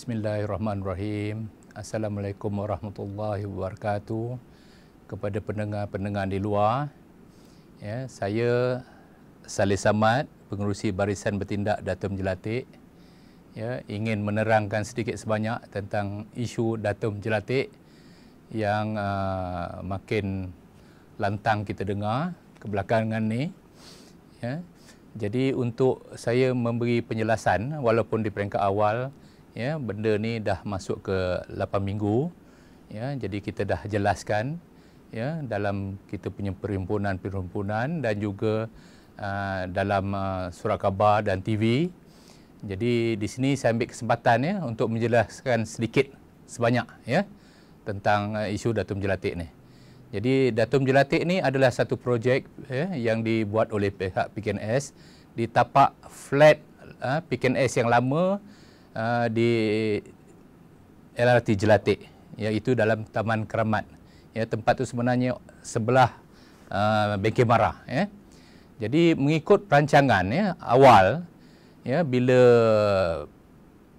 Bismillahirrahmanirrahim. Assalamualaikum warahmatullahi wabarakatuh. Kepada pendengar-pendengar di luar, ya, saya Saleh Samad, pengerusi Barisan Bertindak Datum Jelatik, ya, ingin menerangkan sedikit sebanyak tentang isu Datum Jelatik yang makin lantang kita dengar kebelakangan ni. Ya. Jadi untuk saya memberi penjelasan, walaupun di peringkat awal, ya, benda ni dah masuk ke 8 minggu, ya, jadi kita dah jelaskan, ya, dalam kita punya perhimpunan dan juga dalam surat khabar dan TV. Jadi di sini saya ambil kesempatan, ya, untuk menjelaskan sedikit sebanyak, ya, tentang isu Datum Jelatik ni. Jadi Datum Jelatik ni adalah satu projek, ya, yang dibuat oleh pihak PKNS di tapak flat PKNS yang lama di LRT Jelatik, iaitu dalam Taman Keramat. Ya, tempat itu sebenarnya sebelah Bengkel Marah. Ya. Jadi mengikut perancangan, ya, awal, ya, bila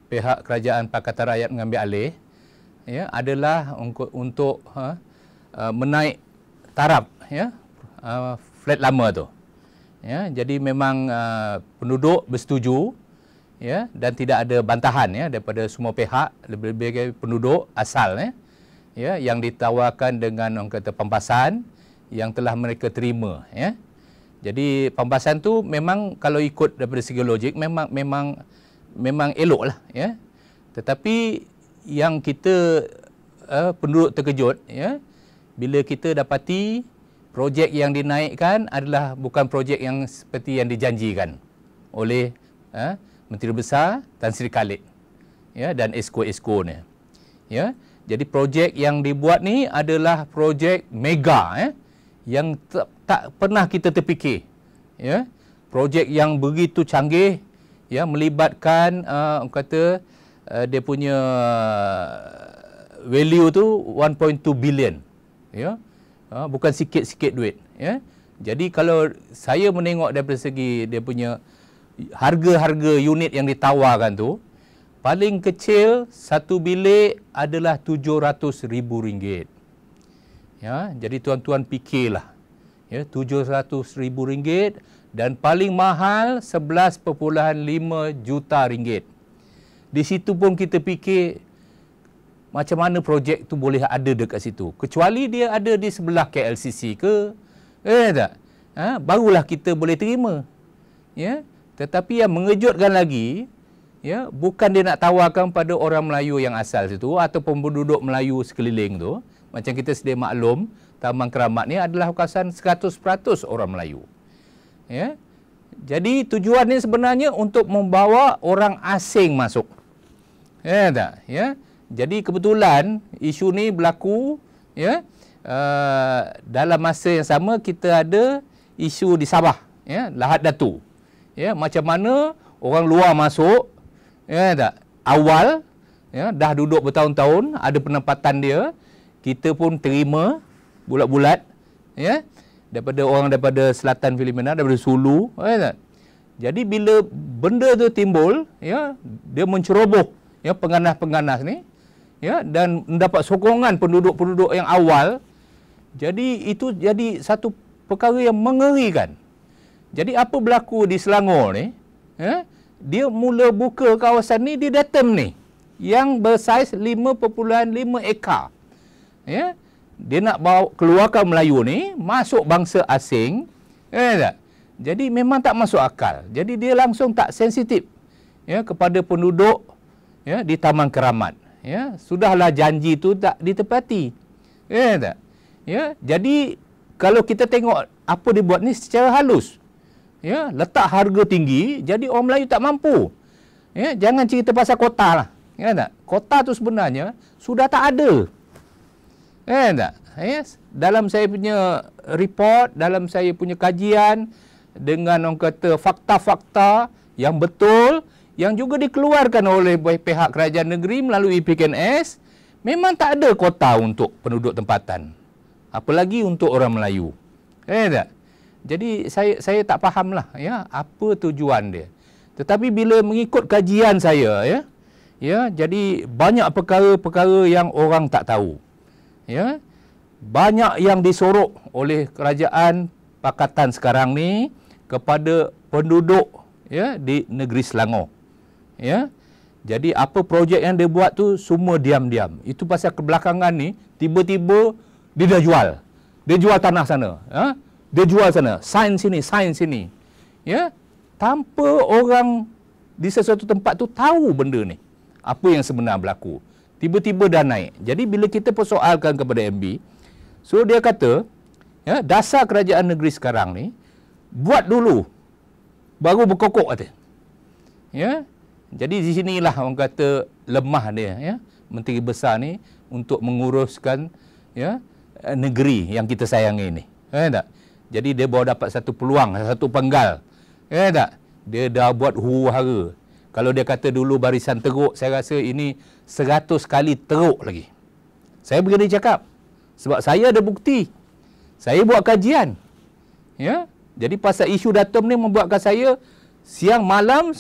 pihak Kerajaan Pakatan Rakyat mengambil alih, ya, adalah untuk menaik taraf, ya, flat lama tu. Ya, jadi memang penduduk bersetuju, ya, dan tidak ada bantahan, ya, daripada semua pihak, lebih-lebih penduduk asal, ya, yang ditawarkan dengan orang kata pembasahan yang telah mereka terima, ya. Jadi pembasahan tu memang kalau ikut daripada segi logik memang eloklah, ya. Tetapi yang kita penduduk terkejut, ya, bila kita dapati projek yang dinaikkan adalah bukan projek yang seperti yang dijanjikan oleh Menteri Besar Tan Sri Khalid, ya, dan esko-esko ni. Ya, jadi projek yang dibuat ni adalah projek mega, yang tak pernah kita terfikir. Ya, projek yang begitu canggih, ya, melibatkan dia punya value tu 1.2 billion. Ya, bukan sikit-sikit duit, ya. Jadi kalau saya menengok daripada segi dia punya harga-harga unit yang ditawarkan tu, paling kecil satu bilik adalah RM700,000. Ya, jadi tuan-tuan fikirlah, ya, RM700,000 dan paling mahal RM11.5 juta. Di situ pun kita fikir macam mana projek tu boleh ada dekat situ, kecuali dia ada di sebelah KLCC ke, tak? Barulah kita boleh terima. Ya, tetapi yang mengejutkan lagi, ya, bukan dia nak tawarkan pada orang Melayu yang asal situ ataupun penduduk Melayu sekeliling tu. Macam kita sedia maklum, Taman Keramat ni adalah kawasan 100% orang Melayu. Ya. Jadi tujuan ni sebenarnya untuk membawa orang asing masuk. Ya tak? Ya. Jadi kebetulan isu ni berlaku, ya, dalam masa yang sama kita ada isu di Sabah, ya, Lahad Datu. Ya, macam mana orang luar masuk, ya, tak, awal, ya, dah duduk bertahun-tahun, ada penempatan dia, kita pun terima bulat-bulat, ya, daripada orang daripada selatan Filipina, daripada Sulu, ya, tak? Jadi bila benda tu timbul, ya, dia menceroboh, ya, penganas-penganas ni, ya, dan mendapat sokongan penduduk-penduduk yang awal. Jadi itu jadi satu perkara yang mengerikan. Jadi apa berlaku di Selangor ni, ya, dia mula buka kawasan ni di Datum ni yang bersaiz 5.5 ekar. Ya, dia nak bawa keluarkan Melayu ni masuk bangsa asing, ya, tak? Jadi memang tak masuk akal. Jadi dia langsung tak sensitif, ya, kepada penduduk, ya, di Taman Keramat. Ya, sudahlah janji tu tak ditepati. Ya, tak? Ya, jadi kalau kita tengok apa dia buat ni secara halus, ya, letak harga tinggi, jadi orang Melayu tak mampu. Ya, jangan cerita pasal kota lah. Ya, tak? Kota tu sebenarnya sudah tak ada. Ya, tak? Ya, dalam saya punya report, dalam saya punya kajian dengan orang kata fakta-fakta yang betul, yang juga dikeluarkan oleh pihak kerajaan negeri melalui PKNS, memang tak ada kota untuk penduduk tempatan. Apalagi untuk orang Melayu. Tak? Jadi saya tak fahamlah, ya, apa tujuan dia. Tetapi bila mengikut kajian saya, ya, Ya, jadi banyak perkara-perkara yang orang tak tahu. Ya. Banyak yang disorok oleh kerajaan pakatan sekarang ni kepada penduduk ya di negeri Selangor. Ya. Jadi apa projek yang dia buat tu semua diam-diam. Itu pasal kebelakangan ni tiba-tiba dia dah jual. Dia jual tanah sana, ya? Dia jual sana, sign sini. Ya. Tanpa orang di sesuatu tempat tu tahu benda ni. Apa yang sebenar berlaku. Tiba-tiba dah naik. Jadi bila kita persoalkan kepada MB, so dia kata, ya, dasar kerajaan negeri sekarang ni buat dulu baru berkokok kata. Ya. Jadi di sinilah orang kata lemah dia, ya, menteri besar ni untuk menguruskan ya negeri yang kita sayangi ni. Ya tak? Jadi dia baru dapat satu peluang, satu penggal. Ya tak? Dia dah buat huru-hara. Kalau dia kata dulu barisan teruk, saya rasa ini 100 kali teruk lagi. Saya berani cakap. Sebab saya ada bukti. Saya buat kajian. Ya? Jadi pasal isu datum ni membuatkan saya siang malam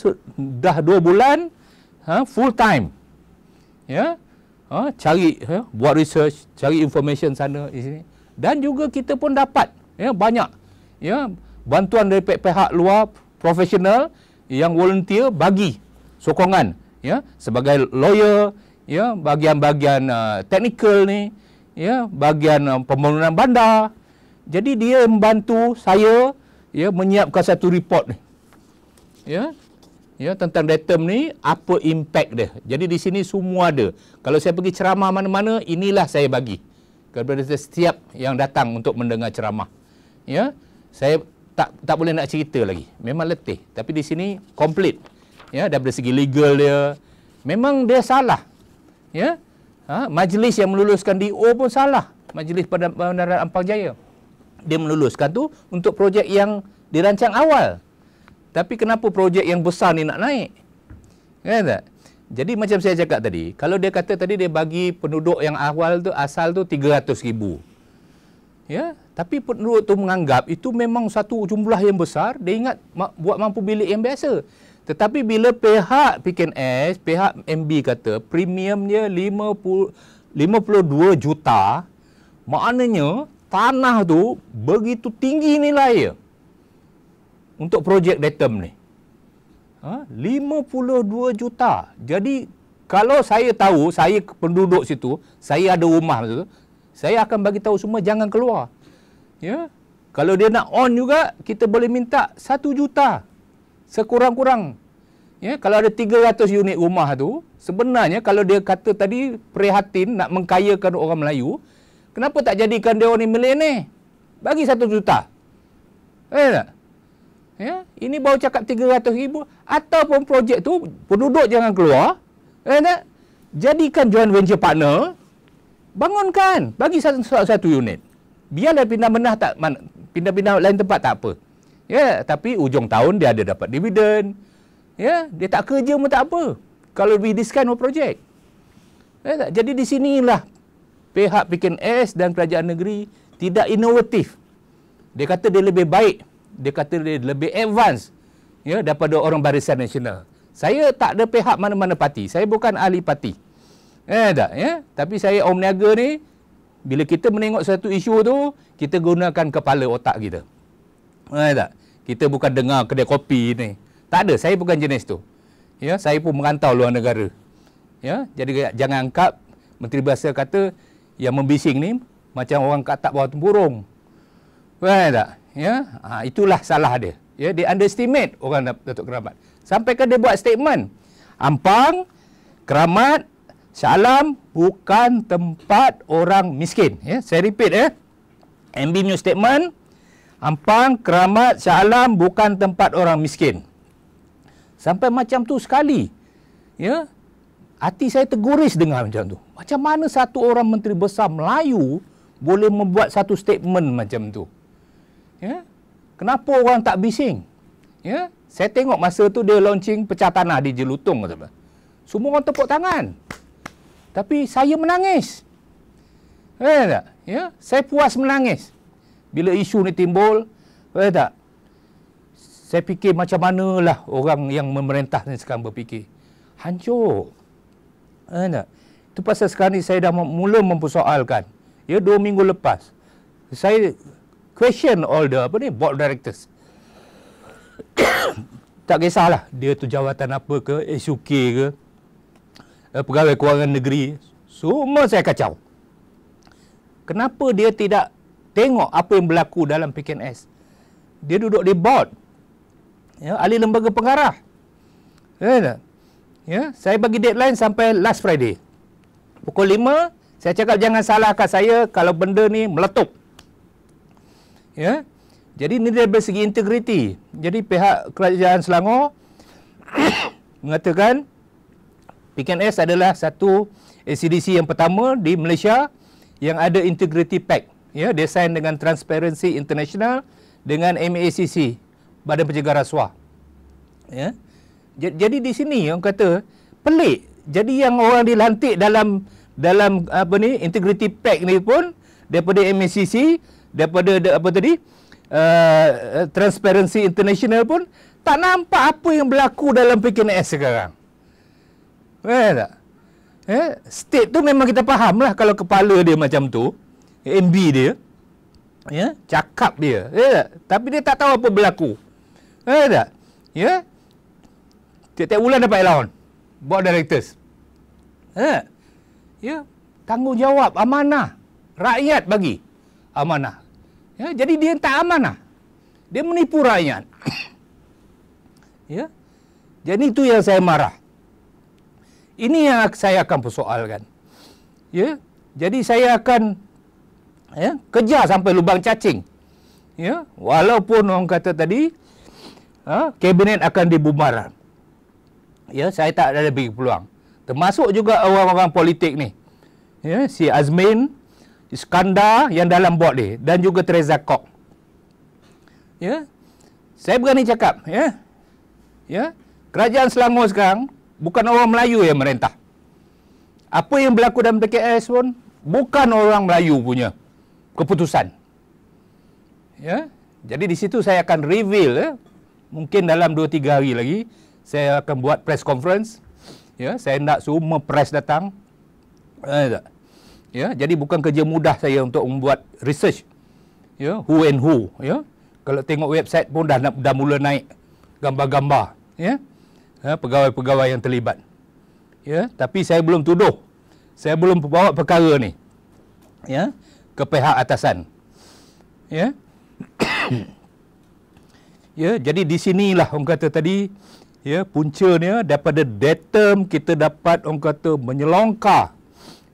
dah 2 bulan full time. Ya? Cari buat research, cari information sana di sini. Dan juga kita pun dapat ya banyak ya bantuan dari pihak luar profesional yang volunteer bagi sokongan ya sebagai lawyer ya bahagian-bahagian teknikal ni ya bahagian pembangunan bandar. Jadi dia membantu saya ya menyiapkan satu report ni. Ya tentang datum ni apa impact dia. Jadi di sini semua ada. Kalau saya pergi ceramah mana-mana inilah saya bagi kepada setiap yang datang untuk mendengar ceramah. Ya, saya tak boleh nak cerita lagi. Memang letih. Tapi di sini komplit. Ya, dari segi legal dia memang dia salah. Ya. Majlis yang meluluskan DO pun salah. Majlis Bandaran Ampang Jaya. Dia meluluskan tu untuk projek yang dirancang awal. Tapi kenapa projek yang besar ni nak naik? Ya tak? Jadi macam saya cakap tadi, kalau dia kata tadi dia bagi penduduk yang awal tu asal tu 300,000. Ya, tapi penduduk tu menganggap itu memang satu jumlah yang besar, dia ingat buat mampu bilik yang biasa. Tetapi bila pihak PKNS, pihak MB kata premium dia 52 juta, maknanya tanah tu begitu tinggi nilai dia untuk projek datum ni. 52 juta. Jadi kalau saya tahu, saya penduduk situ, saya ada rumah situ, saya akan bagi tahu semua jangan keluar. Ya. Kalau dia nak on juga, kita boleh minta 1 juta. Sekurang-kurang. Ya, kalau ada 300 unit rumah tu, sebenarnya kalau dia kata tadi prihatin nak mengkayakan orang Melayu, kenapa tak jadikan dia orang ni milioner? Bagi 1 juta. Tak? Ya, ini baru cakap 300,000 ataupun projek tu penduduk jangan keluar. Tak? Jadikan joint venture partner, bangunkan, bagi satu unit. Biarlah pindah-pindah pindah-pindah lain tempat tak apa. Ya, tapi ujung tahun dia ada dapat dividen. Ya, dia tak kerja pun tak apa. Kalau with this kind of project. Ya, tak? Jadi di sinilah pihak PKNS dan kerajaan negeri tidak inovatif. Dia kata dia lebih baik. Dia kata dia lebih advance ya daripada orang Barisan Nasional. Saya tak ada pihak mana-mana parti. Saya bukan ahli parti. Tak ya. Tapi saya Om Niaga ni bila kita menengok satu isu tu, kita gunakan kepala otak kita. Tak. Kita bukan dengar kedai kopi ni. Tak ada, saya bukan jenis tu. Ya, saya pun merantau luar negara. Ya, jadi jangan anggap Menteri Bahasa kata yang membising ni macam orang katak bawah tempurung. Tak? Ya, itulah salah dia. Ya, dia underestimate orang Datuk Keramat. Sampai kan dia buat statement. Ampang, Keramat, Shah Alam bukan tempat orang miskin. Ya, saya repeat MB punya statement. Ampang, Keramat, Shah Alam bukan tempat orang miskin. Sampai macam tu sekali. Ya, hati saya terguris dengar macam tu. Macam mana satu orang menteri besar Melayu boleh membuat satu statement macam tu? Ya, kenapa orang tak bising? Ya, saya tengok masa tu dia launching pecah tanah di Jelutong. Semua orang tepuk tangan. Tapi saya menangis. Tak? Ya, saya puas menangis. Bila isu ni timbul, tak? Saya fikir macam manalah orang yang memerintah ni sekarang berfikir. Hancur. Tak? Itu pasal sekarang ni saya dah mula mempersoalkan. Ya, 2 minggu lepas. Saya question all the board directors. Tak kisahlah dia tu jawatan apa ke, SUK ke, pegawai kewangan negeri, semua saya kacau. Kenapa dia tidak tengok apa yang berlaku dalam PKNS? Dia duduk di board, ya, ahli lembaga pengarah. Ya, saya bagi deadline sampai last Friday. Pukul 5, saya cakap jangan salahkan saya kalau benda ni meletup. Ya. Jadi ini dari segi integriti. Jadi pihak Kerajaan Selangor mengatakan PKNS adalah satu ACDC yang pertama di Malaysia yang ada Integrity Pact. Ya, dia sign dengan Transparency International dengan MACC, Badan Pencegah Rasuah. Ya. Jadi di sini orang kata pelik. Jadi yang orang dilantik dalam Integrity Pact ni pun daripada MACC, daripada Transparency International pun tak nampak apa yang berlaku dalam PKNS sekarang. Tak? State tu memang kita faham lah kalau kepala dia macam tu, MB dia, ya, cakap dia, tak? Tapi dia tak tahu apa berlaku. Tak? Ya? Tiap-tiap bulan dapat allowance board directors. Ya, tanggungjawab, amanah. Rakyat bagi amanah. Ya, jadi dia tak amanah. Dia menipu rakyat. Ya. Jadi itu yang saya marah. Ini yang saya akan persoalkan. Ya. Jadi saya akan kejar sampai lubang cacing. Ya, walaupun orang kata tadi kabinet akan dibubarkan. Ya, saya tak ada bagi peluang. Termasuk juga orang-orang politik ni. Ya, si Azmin, Iskandar yang dalam board ni dan juga Teresa Kok. Ya. Saya berani cakap, ya. Ya. Kerajaan Selangor sekarang bukan orang Melayu yang merintah. Apa yang berlaku dalam PKS pun bukan orang Melayu punya keputusan. Ya. Jadi di situ saya akan reveal, ya. Mungkin dalam 2-3 hari lagi saya akan buat press conference. Ya, saya nak semua press datang. Ya, jadi bukan kerja mudah saya untuk membuat research. Ya, who and who, ya. Kalau tengok website pun dah mula naik gambar-gambar, ya. Pegawai-pegawai yang terlibat. Ya, tapi saya belum tuduh. Saya belum bawa perkara ni, ya, ke pihak atasan. Ya. Ya, jadi di sinilah orang kata tadi, ya, puncanya daripada datum kita dapat orang kata menyelongkar,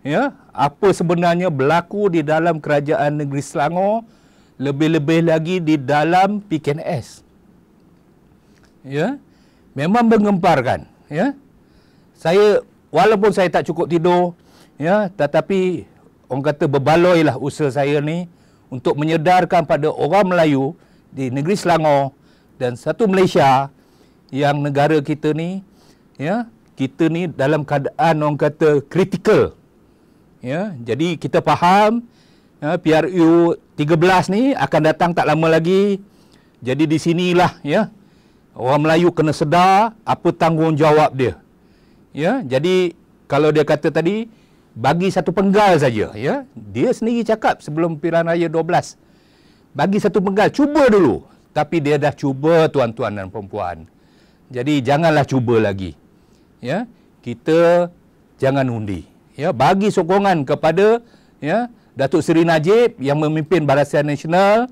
ya, apa sebenarnya berlaku di dalam Kerajaan Negeri Selangor, lebih-lebih lagi di dalam PKNS. Ya, memang menggemparkan. Ya, saya walaupun saya tak cukup tidur, ya, tetapi orang kata berbaloilah usaha saya ni untuk menyedarkan pada orang Melayu di negeri Selangor dan satu Malaysia yang negara kita ni, ya, kita ni dalam keadaan orang kata kritikal. Ya, jadi kita faham, ya, PRU 13 ni akan datang tak lama lagi. Jadi di sinilah, ya, orang Melayu kena sedar apa tanggungjawab dia. Ya, jadi kalau dia kata tadi bagi satu penggal saja, ya. Dia sendiri cakap sebelum Pilihan Raya 12. Bagi satu penggal, cuba dulu. Tapi dia dah cuba, tuan-tuan dan puan-puan. Jadi janganlah cuba lagi. Ya, kita jangan undi. Ya, bagi sokongan kepada, ya, Datuk Seri Najib yang memimpin Barisan Nasional,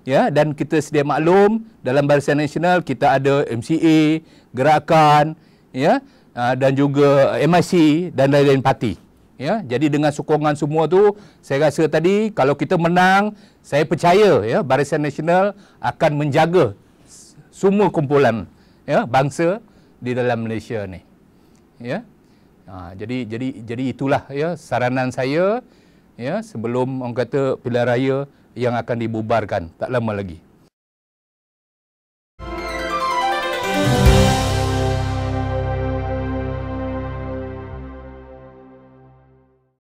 ya, dan kita sedia maklum dalam Barisan Nasional kita ada MCA, Gerakan, ya, dan juga MIC dan lain-lain parti. Ya, jadi dengan sokongan semua tu, saya rasa tadi kalau kita menang, saya percaya, ya, Barisan Nasional akan menjaga semua kumpulan, ya, bangsa di dalam Malaysia ni. Ya. Jadi itulah, ya, saranan saya, ya, sebelum orang kata pilihan raya yang akan dibubarkan tak lama lagi.